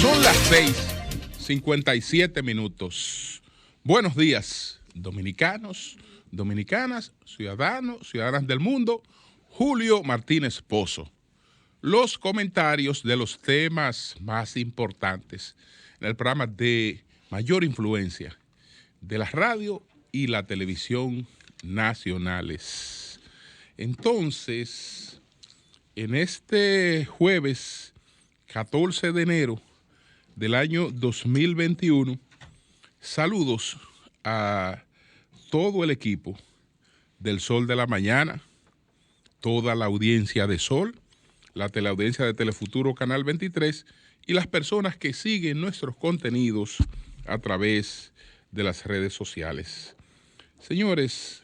Son las 6:57. Buenos días, dominicanos, dominicanas, ciudadanos, ciudadanas del mundo. Julio Martínez Pozo. Los comentarios de los temas más importantes en el programa de mayor influencia de la radio y la televisión nacionales. Entonces, en este jueves 14 de enero del año 2021, saludos a todo el equipo del Sol de la Mañana, toda la audiencia de Sol, la teleaudiencia de Telefuturo Canal 23 y las personas que siguen nuestros contenidos a través de las redes sociales. Señores,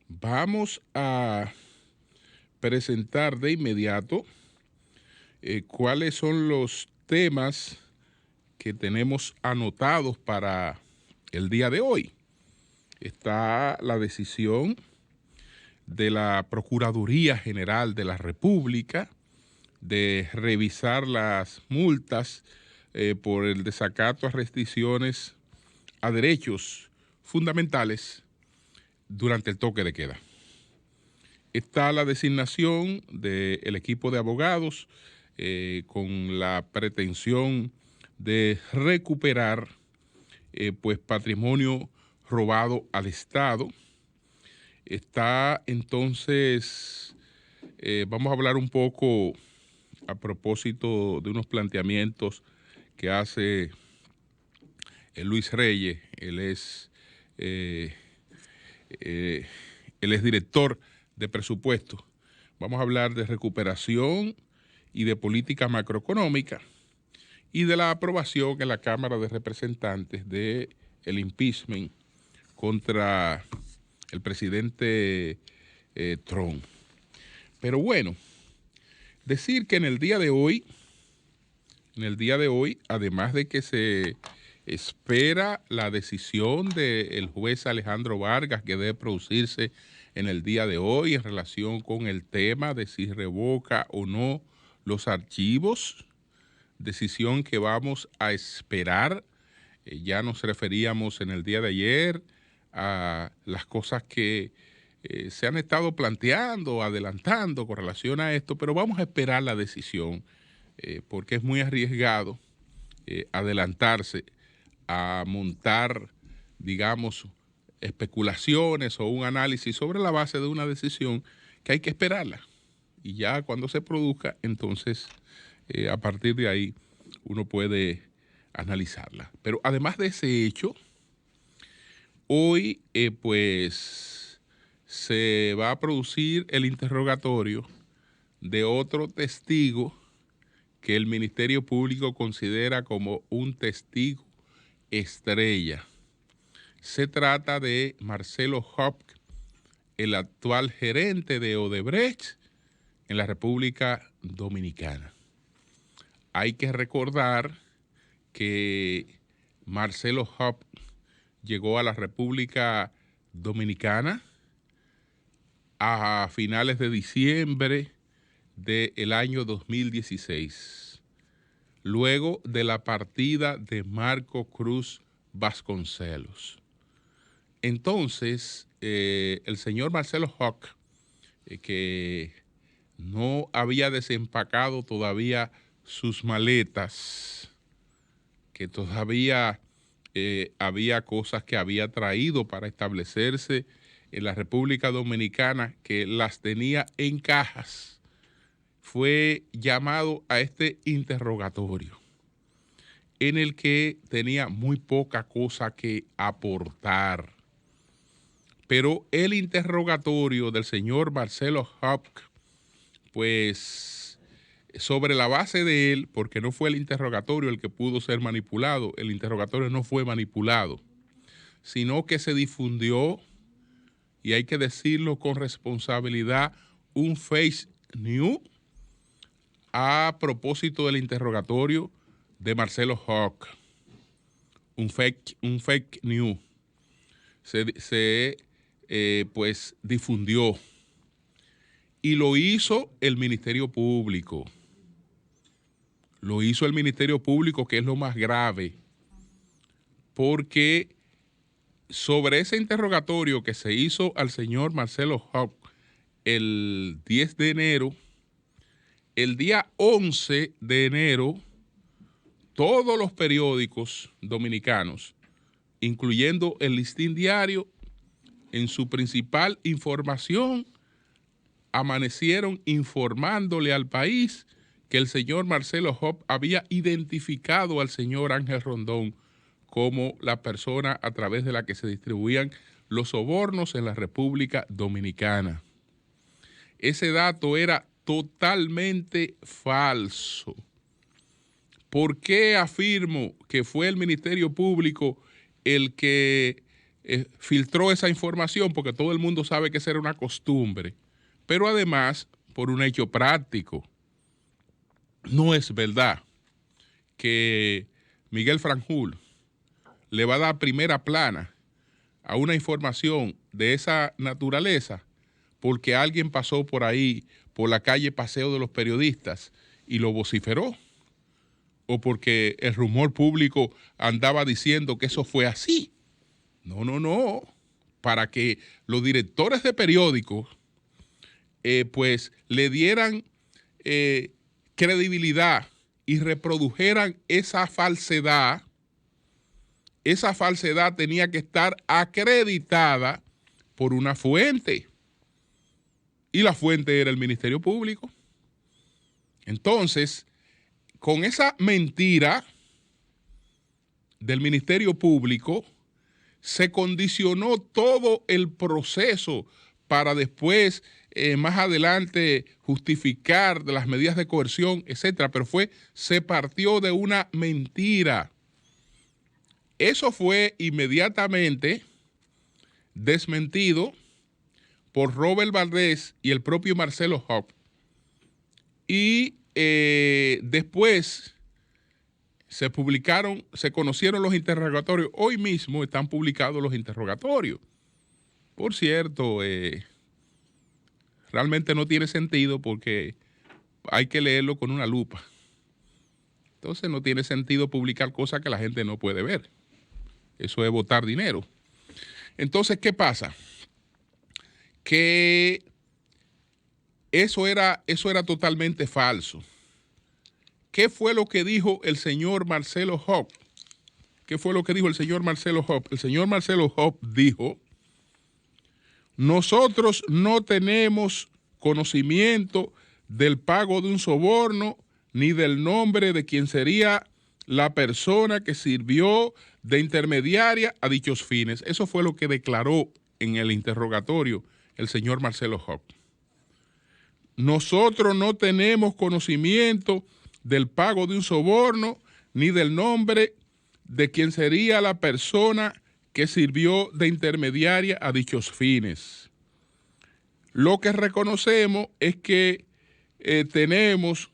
vamos a presentar de inmediato cuáles son los temas que tenemos anotados para el día de hoy. Está la decisión de la Procuraduría General de la República de revisar las multas por el desacato a restricciones a derechos fundamentales durante el toque de queda. Está la designación del equipo de abogados con la pretensión de recuperar pues patrimonio robado al Estado. Está entonces, vamos a hablar un poco a propósito de unos planteamientos que hace Luis Reyes. Él es director de presupuesto. Vamos a hablar de recuperación y de política macroeconómica y de la aprobación en la Cámara de Representantes de el impeachment contra el presidente Trump. Pero bueno, decir que en el día de hoy, además de que se espera la decisión del juez Alejandro Vargas que debe producirse en el día de hoy en relación con el tema de si revoca o no los archivos, decisión que vamos a esperar. Ya nos referíamos en el día de ayer a las cosas que se han estado planteando, adelantando con relación a esto, pero vamos a esperar la decisión porque es muy arriesgado adelantarse a montar, digamos, especulaciones o un análisis sobre la base de una decisión que hay que esperarla. Y ya cuando se produzca, entonces, a partir de ahí, uno puede analizarla. Pero además de ese hecho, hoy pues se va a producir el interrogatorio de otro testigo que el Ministerio Público considera como un testigo estrella. Se trata de Marcelo Hopk, el actual gerente de Odebrecht en la República Dominicana. Hay que recordar que Marcelo Hopk llegó a la República Dominicana a finales de diciembre del año 2016, luego de la partida de Marco Cruz Vasconcelos. Entonces, el señor Marcelo Hopk, que no había desempacado todavía sus maletas, que todavía había cosas que había traído para establecerse en la República Dominicana, que las tenía en cajas, fue llamado a este interrogatorio en el que tenía muy poca cosa que aportar. Pero el interrogatorio del señor Marcelo Hopk, pues sobre la base de él, porque no fue el interrogatorio el que pudo ser manipulado, el interrogatorio no fue manipulado, sino que se difundió, y hay que decirlo con responsabilidad, un fake news a propósito del interrogatorio de Marcelo Hopk. Un fake news. Se pues difundió y lo hizo el Ministerio Público. Lo hizo el Ministerio Público, que es lo más grave, porque sobre ese interrogatorio que se hizo al señor Marcelo Hoppe el 10 de enero, el día 11 de enero, todos los periódicos dominicanos, incluyendo el Listín Diario, en su principal información, amanecieron informándole al país que el señor Marcelo Hoppe había identificado al señor Ángel Rondón como la persona a través de la que se distribuían los sobornos en la República Dominicana. Ese dato era totalmente falso. ¿Por qué afirmo que fue el Ministerio Público el que filtró esa información? Porque todo el mundo sabe que esa era una costumbre, pero además por un hecho práctico. No es verdad que Miguel Franjul le va a dar primera plana a una información de esa naturaleza porque alguien pasó por ahí, por la calle Paseo de los Periodistas, y lo vociferó, o porque el rumor público andaba diciendo que eso fue así. No, no, no. Para que los directores de periódicos pues le dieran credibilidad y reprodujeran esa falsedad tenía que estar acreditada por una fuente. Y la fuente era el Ministerio Público. Entonces, con esa mentira del Ministerio Público, se condicionó todo el proceso para después, más adelante, justificar las medidas de coerción, etcétera. Pero se partió de una mentira. Eso fue inmediatamente desmentido por Robert Valdés y el propio Marcelo Hoppe. Y después se conocieron los interrogatorios. Hoy mismo están publicados los interrogatorios. Por cierto, realmente no tiene sentido porque hay que leerlo con una lupa. Entonces no tiene sentido publicar cosas que la gente no puede ver. Eso es botar dinero. Entonces, ¿qué pasa? Que eso era totalmente falso. ¿Qué fue lo que dijo el señor Marcelo Hoppe? ¿Qué fue lo que dijo el señor Marcelo Hoppe? El señor Marcelo Hoppe dijo: nosotros no tenemos conocimiento del pago de un soborno ni del nombre de quien sería la persona que sirvió de intermediaria a dichos fines. Eso fue lo que declaró en el interrogatorio el señor Marcelo Hoppe. Nosotros no tenemos conocimiento del pago de un soborno ni del nombre de quien sería la persona que sirvió de intermediaria a dichos fines. Lo que reconocemos es que tenemos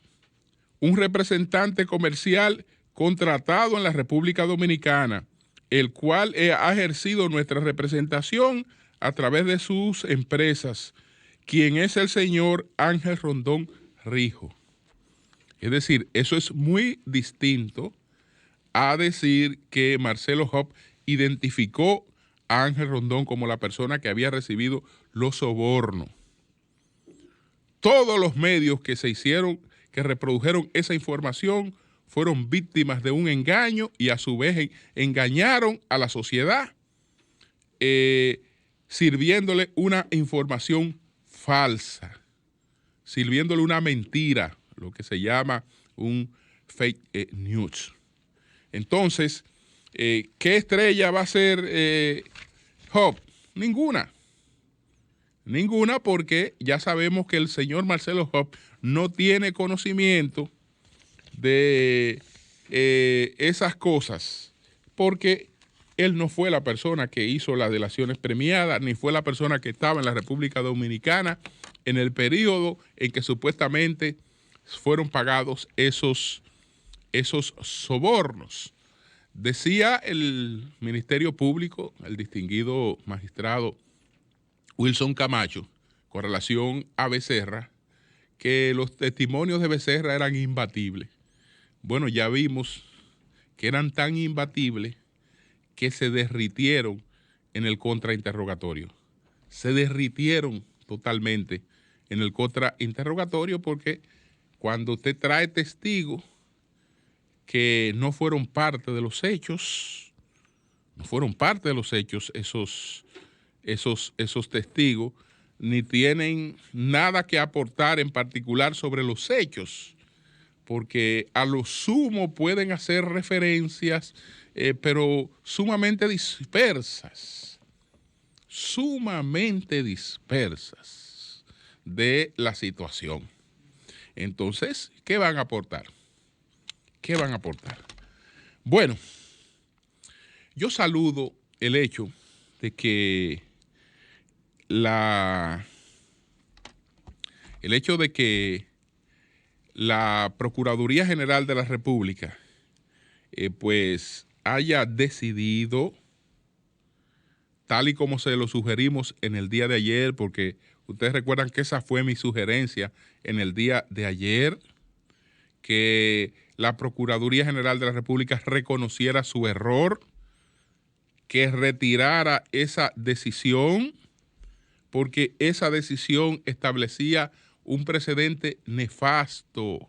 un representante comercial contratado en la República Dominicana, el cual ha ejercido nuestra representación a través de sus empresas, quien es el señor Ángel Rondón Rijo. Es decir, eso es muy distinto a decir que Marcelo Hoppe identificó a Ángel Rondón como la persona que había recibido los sobornos. Todos los medios que que reprodujeron esa información, fueron víctimas de un engaño y a su vez engañaron a la sociedad, sirviéndole una información falsa, sirviéndole una mentira, lo que se llama un fake news. Entonces, ¿qué estrella va a ser Hoppe? Ninguna. Ninguna, porque ya sabemos que el señor Marcelo Hoppe no tiene conocimiento de esas cosas, porque él no fue la persona que hizo las delaciones premiadas, ni fue la persona que estaba en la República Dominicana en el periodo en que supuestamente fueron pagados esos sobornos. Decía el Ministerio Público, el distinguido magistrado Wilson Camacho, con relación a Becerra, que los testimonios de Becerra eran imbatibles. bueno, ya vimos que eran tan imbatibles que se derritieron en el contrainterrogatorio. Se derritieron totalmente en el contrainterrogatorio porque cuando usted trae testigos que no fueron parte de los hechos, esos testigos, ni tienen nada que aportar en particular sobre los hechos, porque a lo sumo pueden hacer referencias, pero sumamente dispersas de la situación. Entonces, ¿qué van a aportar? Bueno, yo saludo el hecho de que la Procuraduría General de la República pues haya decidido, tal y como se lo sugerimos en el día de ayer, porque ustedes recuerdan que esa fue mi sugerencia en el día de ayer, que la Procuraduría General de la República reconociera su error, que retirara esa decisión, porque esa decisión establecía un precedente nefasto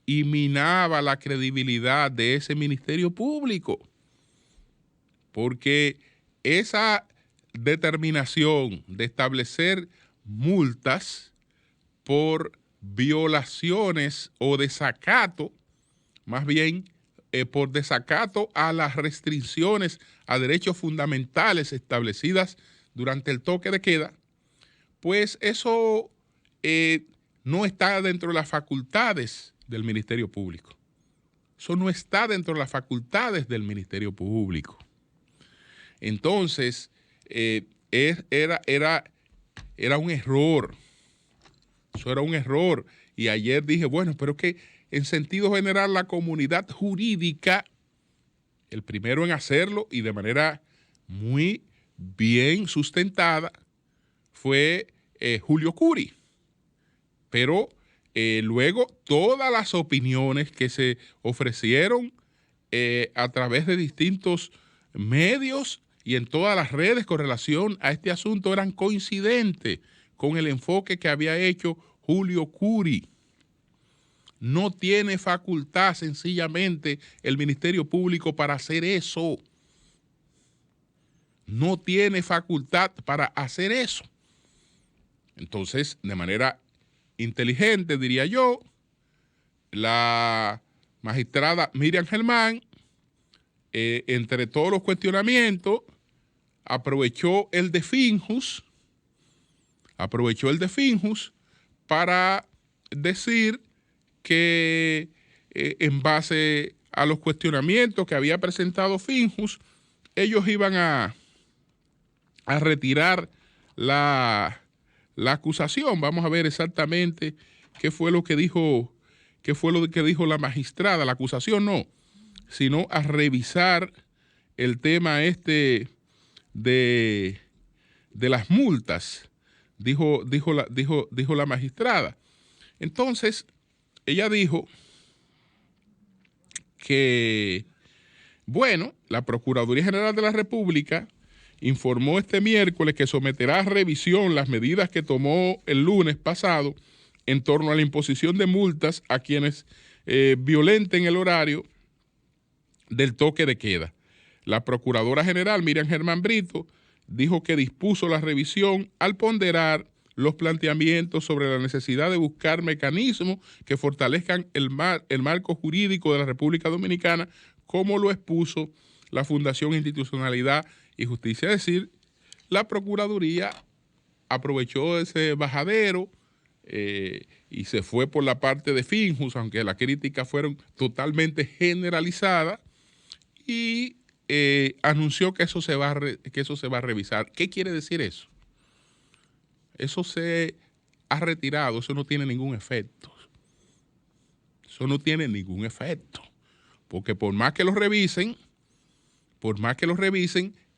y minaba la credibilidad de ese Ministerio Público, porque esa determinación de establecer multas por violaciones o desacato, más bien por desacato a las restricciones a derechos fundamentales establecidas durante el toque de queda, pues eso no está dentro de las facultades del Ministerio Público. Eso no está dentro de las facultades del Ministerio Público. Entonces, era un error. Eso era un error. Y ayer dije, bueno, pero que en sentido general la comunidad jurídica, el primero en hacerlo y de manera muy bien sustentada, fue Julio Curi. Pero luego todas las opiniones que se ofrecieron a través de distintos medios y en todas las redes con relación a este asunto eran coincidentes con el enfoque que había hecho Julio Curi. No tiene facultad sencillamente el Ministerio Público para hacer eso. No tiene facultad para hacer eso. Entonces, de manera inteligente, diría yo, la magistrada Miriam Germán, entre todos los cuestionamientos, aprovechó el de Finjus para decir que en base a los cuestionamientos que había presentado Finjus, ellos iban a retirar la acusación. Vamos a ver exactamente qué fue lo que dijo la magistrada. La acusación no, sino a revisar el tema de las multas, dijo la magistrada. Entonces, ella dijo que, bueno, la Procuraduría General de la República informó este miércoles que someterá a revisión las medidas que tomó el lunes pasado en torno a la imposición de multas a quienes violenten el horario del toque de queda. La Procuradora General Miriam Germán Brito dijo que dispuso la revisión al ponderar los planteamientos sobre la necesidad de buscar mecanismos que fortalezcan el marco jurídico de la República Dominicana, como lo expuso la Fundación Institucionalidad y Justicia. Es decir, la Procuraduría aprovechó ese bajadero y se fue por la parte de Finjus, aunque las críticas fueron totalmente generalizadas, y anunció que eso se va a revisar. ¿Qué quiere decir eso? Eso se ha retirado, eso no tiene ningún efecto. Eso no tiene ningún efecto. Porque por más que lo revisen,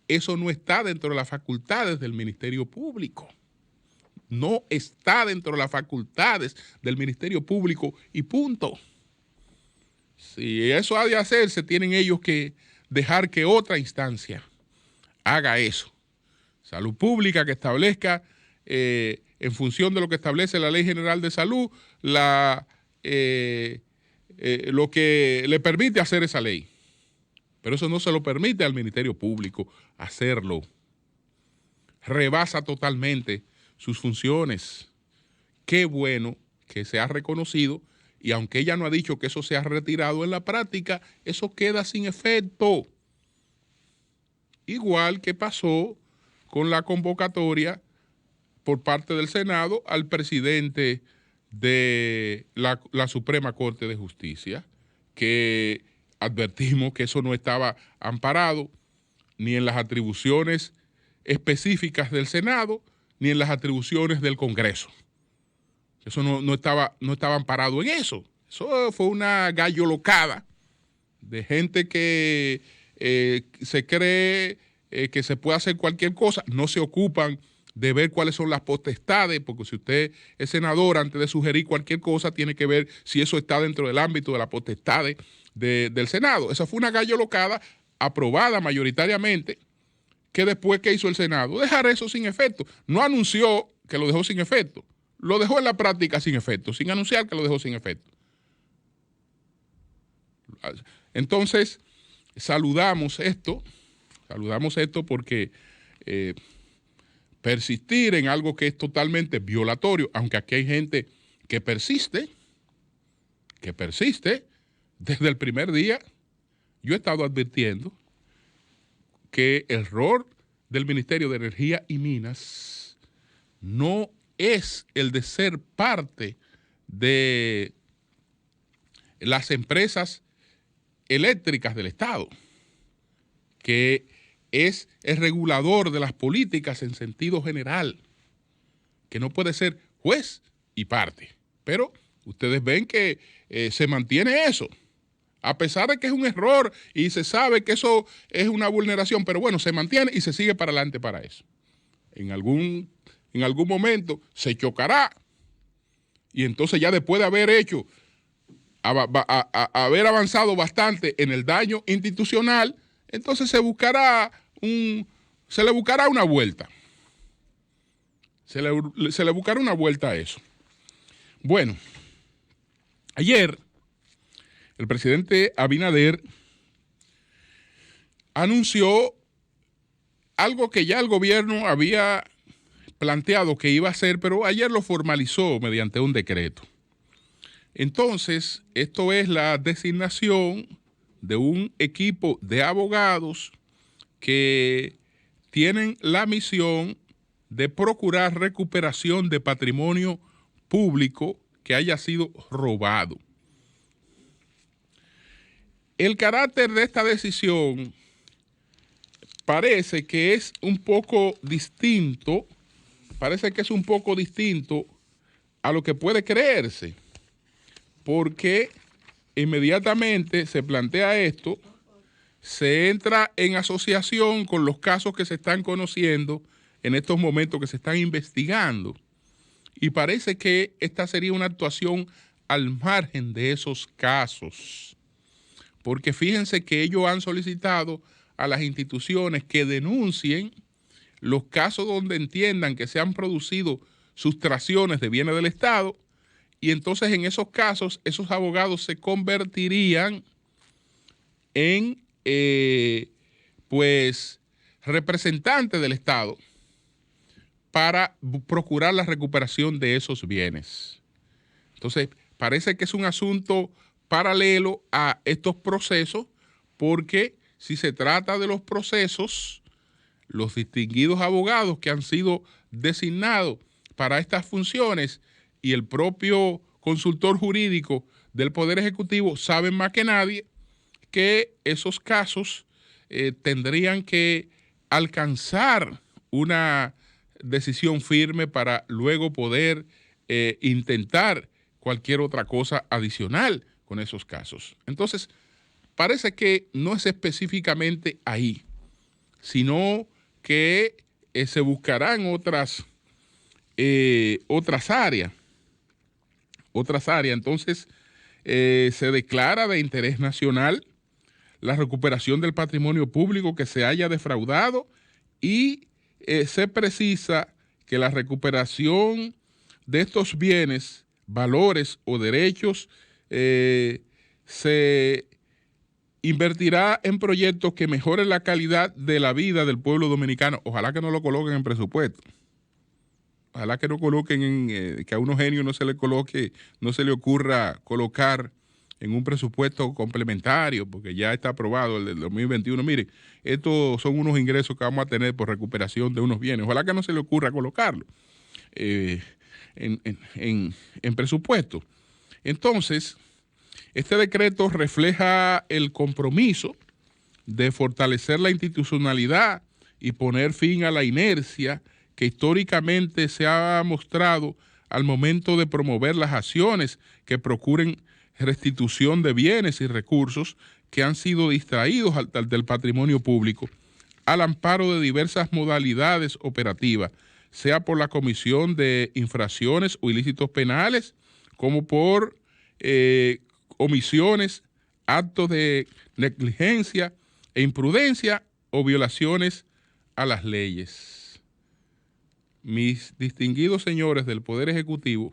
eso no está dentro de las facultades del Ministerio Público. No está dentro de las facultades del Ministerio Público y punto. Si eso ha de hacerse, tienen ellos que dejar que otra instancia haga eso. Salud Pública que establezca, en función de lo que establece la Ley General de Salud, lo que le permite hacer esa ley. Pero eso no se lo permite al Ministerio Público hacerlo. Rebasa totalmente sus funciones. Qué bueno que se ha reconocido, y aunque ella no ha dicho que eso se ha retirado, en la práctica eso queda sin efecto. Igual que pasó con la convocatoria por parte del Senado al presidente de la Suprema Corte de Justicia, que advertimos que eso no estaba amparado ni en las atribuciones específicas del Senado, ni en las atribuciones del Congreso. Eso no estaba amparado en eso. Eso fue una gallolocada de gente que se cree que se puede hacer cualquier cosa, no se ocupan de ver cuáles son las potestades, porque si usted es senador, antes de sugerir cualquier cosa, tiene que ver si eso está dentro del ámbito de las potestades del Senado. Esa fue una gallolocada aprobada mayoritariamente, que después, ¿qué hizo el Senado? Dejar eso sin efecto. No anunció que lo dejó sin efecto, lo dejó en la práctica sin efecto, sin anunciar que lo dejó sin efecto. Entonces, saludamos esto porque persistir en algo que es totalmente violatorio, aunque aquí hay gente que persiste desde el primer día. Yo he estado advirtiendo que el rol del Ministerio de Energía y Minas no es el de ser parte de las empresas eléctricas del Estado, que es el regulador de las políticas en sentido general, que no puede ser juez y parte. Pero ustedes ven que se mantiene eso, a pesar de que es un error y se sabe que eso es una vulneración, pero bueno, se mantiene y se sigue para adelante para eso. En algún momento se chocará, y entonces ya después de haber hecho, haber avanzado bastante en el daño institucional, entonces se le buscará una vuelta. Se le buscará una vuelta a eso. Bueno, ayer el presidente Abinader anunció algo que ya el gobierno había planteado que iba a hacer, pero ayer lo formalizó mediante un decreto. Entonces, esto es la designación de un equipo de abogados que tienen la misión de procurar recuperación de patrimonio público que haya sido robado. El carácter de esta decisión parece que es un poco distinto, a lo que puede creerse, porque inmediatamente se plantea esto, se entra en asociación con los casos que se están conociendo en estos momentos, que se están investigando, y parece que esta sería una actuación al margen de esos casos, porque fíjense que ellos han solicitado a las instituciones que denuncien los casos donde entiendan que se han producido sustracciones de bienes del Estado, y entonces en esos casos esos abogados se convertirían en representantes del Estado para procurar la recuperación de esos bienes. Entonces parece que es un asunto paralelo a estos procesos, porque si se trata de los procesos, los distinguidos abogados que han sido designados para estas funciones y el propio consultor jurídico del Poder Ejecutivo saben más que nadie que esos casos tendrían que alcanzar una decisión firme para luego poder intentar cualquier otra cosa adicional con esos casos. Entonces, parece que no es específicamente ahí, sino que se buscarán otras áreas. Entonces, se declara de interés nacional la recuperación del patrimonio público que se haya defraudado y se precisa que la recuperación de estos bienes, valores o derechos se invertirá en proyectos que mejoren la calidad de la vida del pueblo dominicano. Ojalá que no lo coloquen en presupuesto. Ojalá que no coloquen que a unos genios no se le coloque, no se le ocurra colocar en un presupuesto complementario, porque ya está aprobado el del 2021. Miren, estos son unos ingresos que vamos a tener por recuperación de unos bienes. Ojalá que no se le ocurra colocarlo en presupuesto. Entonces, este decreto refleja el compromiso de fortalecer la institucionalidad y poner fin a la inercia que históricamente se ha mostrado al momento de promover las acciones que procuren restitución de bienes y recursos que han sido distraídos del patrimonio público, al amparo de diversas modalidades operativas, sea por la comisión de infracciones o ilícitos penales, como por omisiones, actos de negligencia e imprudencia o violaciones a las leyes. Mis distinguidos señores del Poder Ejecutivo,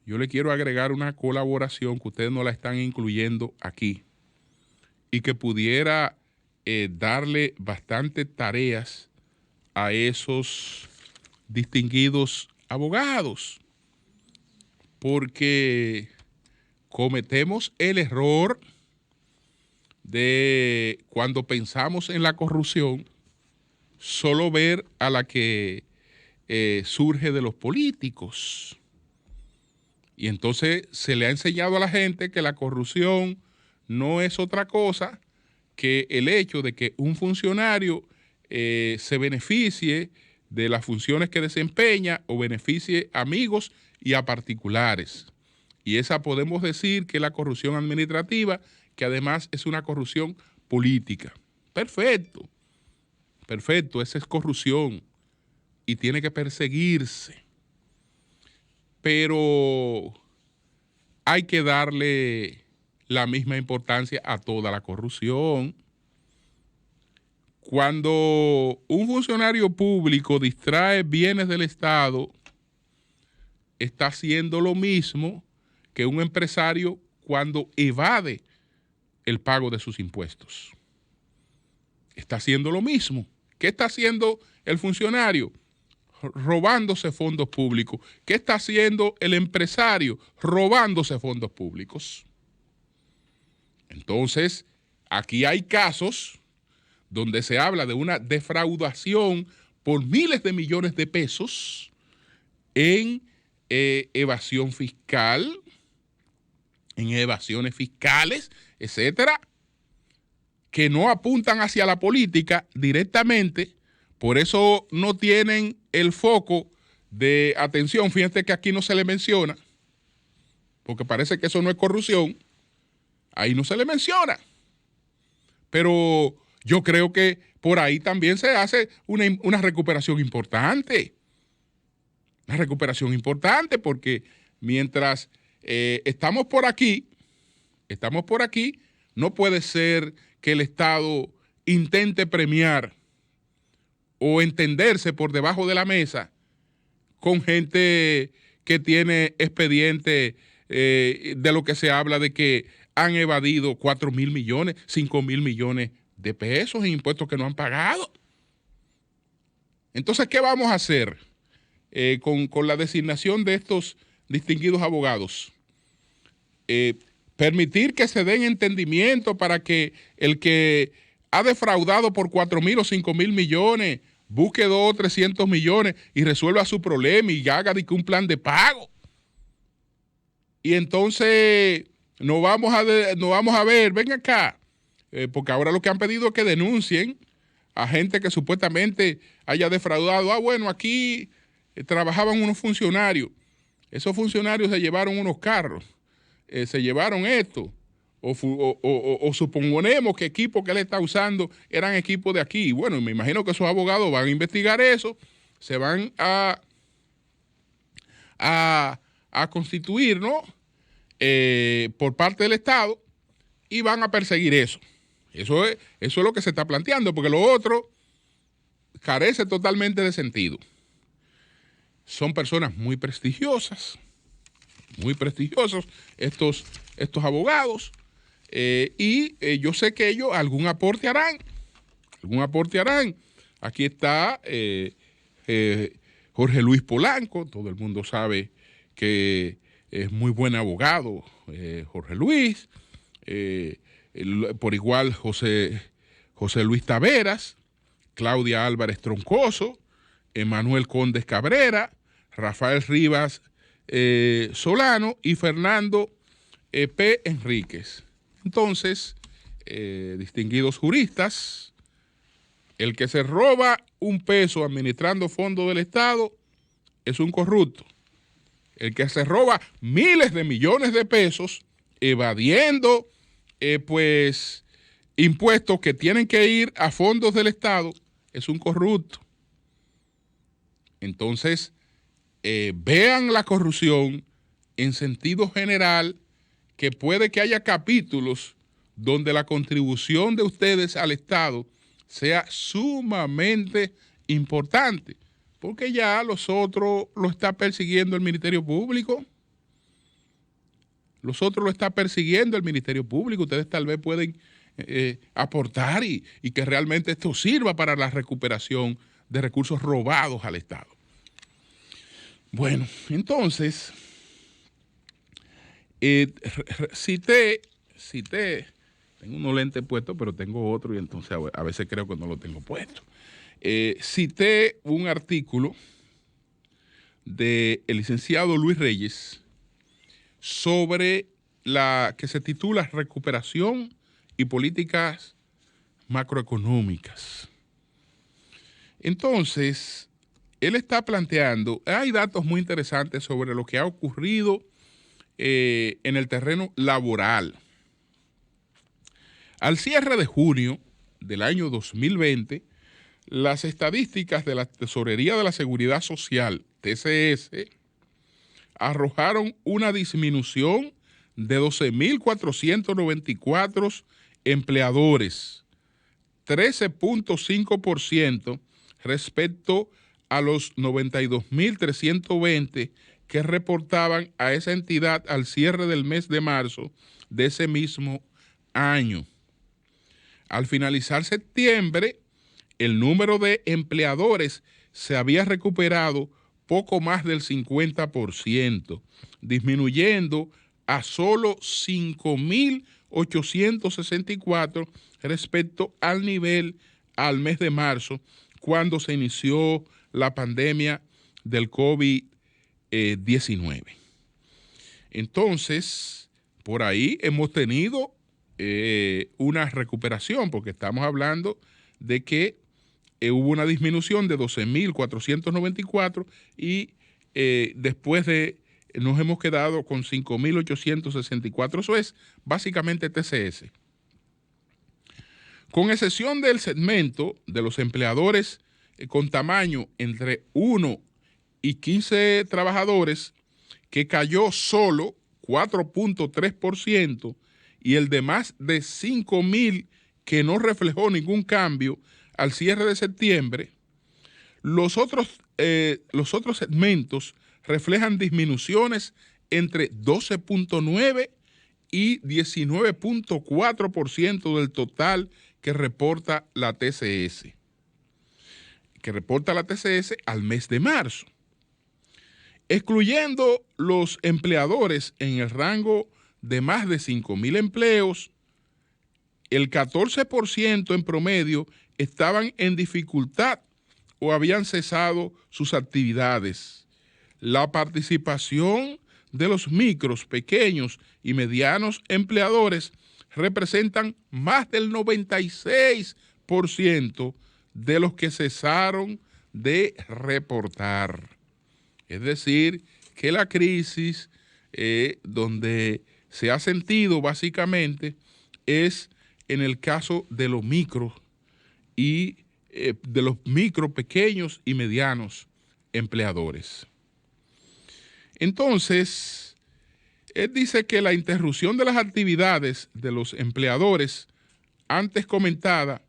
yo le quiero agregar una colaboración que ustedes no la están incluyendo aquí y que pudiera darle bastante tareas a esos distinguidos abogados, porque cometemos el error de, cuando pensamos en la corrupción, solo ver a la que surge de los políticos. Y entonces se le ha enseñado a la gente que la corrupción no es otra cosa que el hecho de que un funcionario se beneficie de las funciones que desempeña o beneficie a amigos y a particulares. Y esa podemos decir que es la corrupción administrativa, que además es una corrupción política. Perfecto, perfecto, esa es corrupción y tiene que perseguirse. Pero hay que darle la misma importancia a toda la corrupción. Cuando un funcionario público distrae bienes del Estado, está haciendo lo mismo que un empresario cuando evade el pago de sus impuestos. Está haciendo lo mismo. ¿Qué está haciendo el funcionario? Robándose fondos públicos. ¿Qué está haciendo el empresario? Robándose fondos públicos. Entonces, aquí hay casos donde se habla de una defraudación por miles de millones de pesos en evasión fiscal, en evasiones fiscales, etcétera, que no apuntan hacia la política directamente. Por eso no tienen el foco de atención. Fíjense que aquí no se le menciona, porque parece que eso no es corrupción. Ahí no se le menciona. Pero yo creo que por ahí también se hace una recuperación importante. Una recuperación importante, porque mientras estamos por aquí, no puede ser que el Estado intente premiar o entenderse por debajo de la mesa con gente que tiene expediente de lo que se habla de que han evadido 4,000 millones, 5,000 millones de pesos en impuestos que no han pagado. Entonces, ¿qué vamos a hacer con la designación de estos distinguidos abogados? Permitir que se den entendimiento para que el que ha defraudado por 4,000 o 5,000 millones busque 200 o 300 millones y resuelva su problema y haga un plan de pago. Y entonces no vamos a ver, ven acá, porque ahora lo que han pedido es que denuncien a gente que supuestamente haya defraudado. Ah, bueno, aquí trabajaban unos funcionarios. Esos funcionarios se llevaron unos carros, se llevaron esto, o suponemos que equipos que él está usando eran equipos de aquí. Bueno, me imagino que esos abogados van a investigar eso, se van a constituir, ¿no?, por parte del Estado y van a perseguir eso. Eso es lo que se está planteando, porque lo otro carece totalmente de sentido. Son personas muy prestigiosos estos abogados, y yo sé que ellos algún aporte harán. Aquí está Jorge Luis Polanco, todo el mundo sabe que es muy buen abogado, Jorge Luis, por igual José Luis Taveras, Claudia Álvarez Troncoso, Emanuel Condes Cabrera, Rafael Rivas Solano y Fernando P. Enríquez. Entonces, distinguidos juristas, el que se roba un peso administrando fondos del Estado es un corrupto. El que se roba miles de millones de pesos evadiendo impuestos que tienen que ir a fondos del Estado es un corrupto. Entonces, vean la corrupción en sentido general, que puede que haya capítulos donde la contribución de ustedes al Estado sea sumamente importante, porque ya los otros lo está persiguiendo el Ministerio Público. Ustedes tal vez pueden aportar y que realmente esto sirva para la recuperación de recursos robados al Estado. Bueno, entonces, cité, tengo unos lentes puestos, pero tengo otro y entonces a veces creo que no lo tengo puesto. Cité un artículo del licenciado Luis Reyes sobre que se titula Recuperación y Políticas Macroeconómicas. Entonces, él está planteando, hay datos muy interesantes sobre lo que ha ocurrido en el terreno laboral. Al cierre de junio del año 2020, las estadísticas de la Tesorería de la Seguridad Social, TCS, arrojaron una disminución de 12.494 empleadores, 13.5% respecto a los 92.320 que reportaban a esa entidad al cierre del mes de marzo de ese mismo año. Al finalizar septiembre, el número de empleadores se había recuperado poco más del 50%, disminuyendo a solo 5.864 respecto al mes de marzo, cuando se inició la pandemia del COVID-19. Entonces, por ahí hemos tenido una recuperación, porque estamos hablando de que hubo una disminución de 12.494 y después nos hemos quedado con 5.864. Eso es básicamente TCS. Con excepción del segmento de los empleadores con tamaño entre 1 y 15 trabajadores, que cayó solo 4.3%, y el de más de 5.000, que no reflejó ningún cambio al cierre de septiembre, los otros segmentos reflejan disminuciones entre 12.9 y 19.4% del total que reporta la TCS, al mes de marzo. Excluyendo los empleadores en el rango de más de 5.000 empleos, el 14% en promedio estaban en dificultad o habían cesado sus actividades. La participación de los micros, pequeños y medianos empleadores representan más del 96% de los que cesaron de reportar. Es decir, que la crisis donde se ha sentido básicamente es en el caso de los micros y de los micro, pequeños y medianos empleadores. Entonces, Él dice que la interrupción de las actividades de los empleadores antes comentada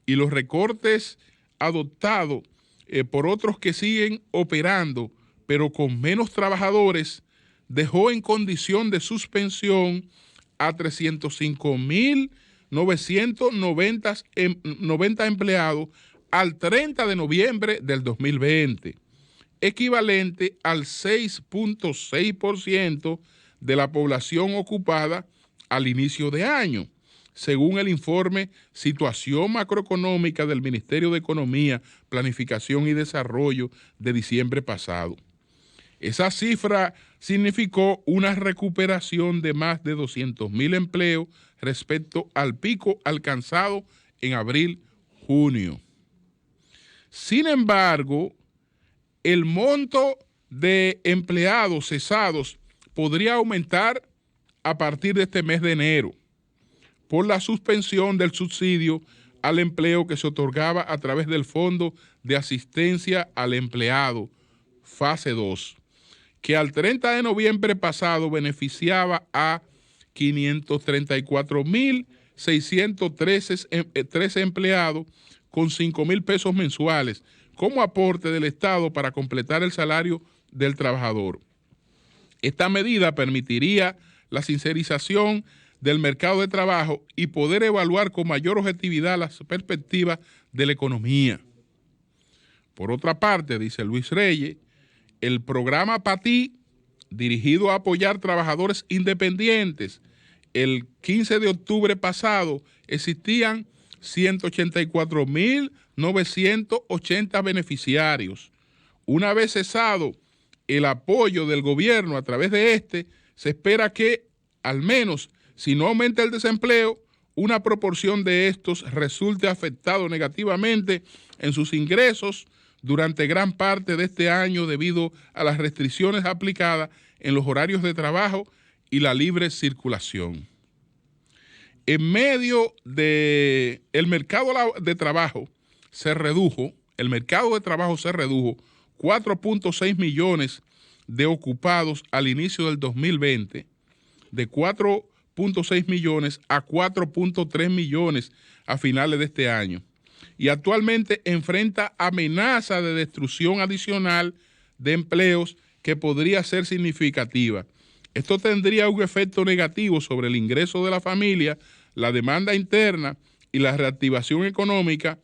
y los recortes adoptados por otros que siguen operando, pero con menos trabajadores, dejó en condición de suspensión a 305.990 empleados al 30 de noviembre del 2020, equivalente al 6.6% de la población ocupada al inicio de año, según el informe Situación Macroeconómica del Ministerio de Economía, Planificación y Desarrollo de diciembre pasado. Esa cifra significó una recuperación de más de 200.000 empleos respecto al pico alcanzado en abril-junio. Sin embargo, el monto de empleados cesados podría aumentar a partir de este mes de enero por la suspensión del subsidio al empleo que se otorgaba a través del Fondo de Asistencia al Empleado, fase 2, que al 30 de noviembre pasado beneficiaba a 534.613 empleados con 5.000 pesos mensuales como aporte del Estado para completar el salario del trabajador. Esta medida permitiría la sincerización del mercado de trabajo y poder evaluar con mayor objetividad las perspectivas de la economía. Por otra parte, dice Luis Reyes, el programa PATI, dirigido a apoyar trabajadores independientes, el 15 de octubre pasado existían 184.980 beneficiarios. Una vez cesado el apoyo del gobierno a través de este, se espera que, al menos, si no aumenta el desempleo, una proporción de estos resulte afectado negativamente en sus ingresos durante gran parte de este año debido a las restricciones aplicadas en los horarios de trabajo y la libre circulación. En medio de el mercado de trabajo se redujo, 4.6 millones de ocupados al inicio del 2020, de 4.6 millones a 4.3 millones a finales de este año, y actualmente enfrenta amenaza de destrucción adicional de empleos que podría ser significativa. Esto tendría un efecto negativo sobre el ingreso de la familia, la demanda interna y la reactivación económica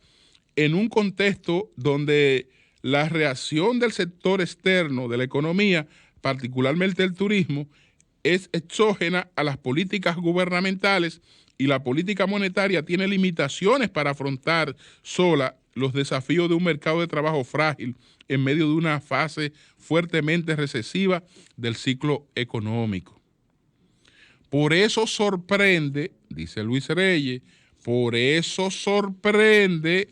en un contexto donde la reacción del sector externo de la economía, particularmente el turismo, es exógena a las políticas gubernamentales y la política monetaria tiene limitaciones para afrontar sola los desafíos de un mercado de trabajo frágil en medio de una fase fuertemente recesiva del ciclo económico. Por eso sorprende, dice Luis Reyes, por eso sorprende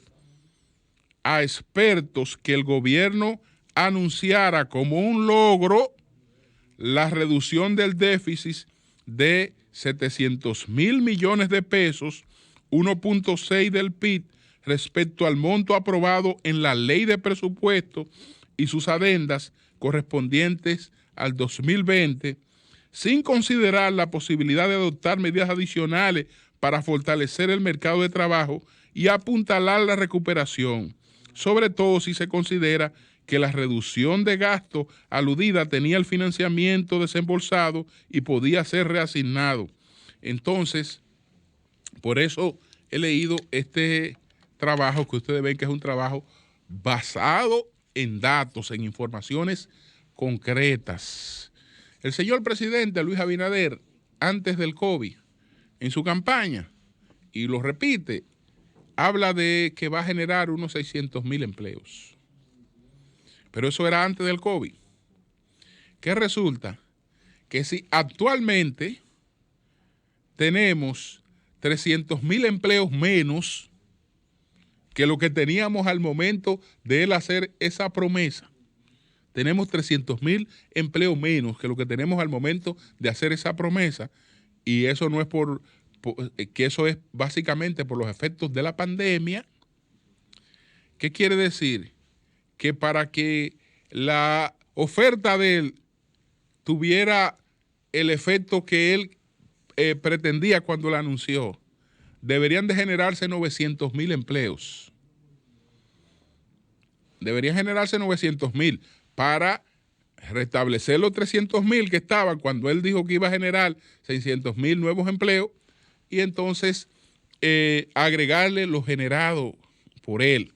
a expertos que el gobierno anunciara como un logro la reducción del déficit de 700.000 millones de pesos, 1.6 del PIB, respecto al monto aprobado en la ley de presupuesto y sus adendas correspondientes al 2020, sin considerar la posibilidad de adoptar medidas adicionales para fortalecer el mercado de trabajo y apuntalar la recuperación, sobre todo si se considera que la reducción de gasto aludida tenía el financiamiento desembolsado y podía ser reasignado. Entonces, por eso he leído este trabajo que ustedes ven que es un trabajo basado en datos, en informaciones concretas. El señor presidente Luis Abinader, antes del COVID, en su campaña, y lo repite, habla de que va a generar unos 600.000 empleos. Pero eso era antes del COVID. ¿Qué resulta? Que si actualmente tenemos 300.000 empleos menos que lo que teníamos al momento de él hacer esa promesa, tenemos 300.000 empleos menos que lo que tenemos al momento de hacer esa promesa, y eso no es que eso es básicamente por los efectos de la pandemia. ¿Qué quiere decir? Que para que la oferta de él tuviera el efecto que él pretendía cuando lo anunció. Deberían de generarse 900,000 empleos. Deberían generarse 900,000 para restablecer los 300,000 que estaban cuando él dijo que iba a generar 600,000 nuevos empleos y entonces agregarle lo generado por él.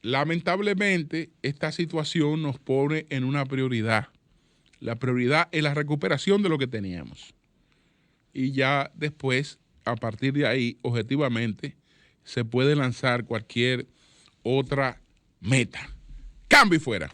Lamentablemente, esta situación nos pone en una prioridad. La prioridad es la recuperación de lo que teníamos. Y ya después, a partir de ahí, objetivamente, se puede lanzar cualquier otra meta. Cambio y fuera.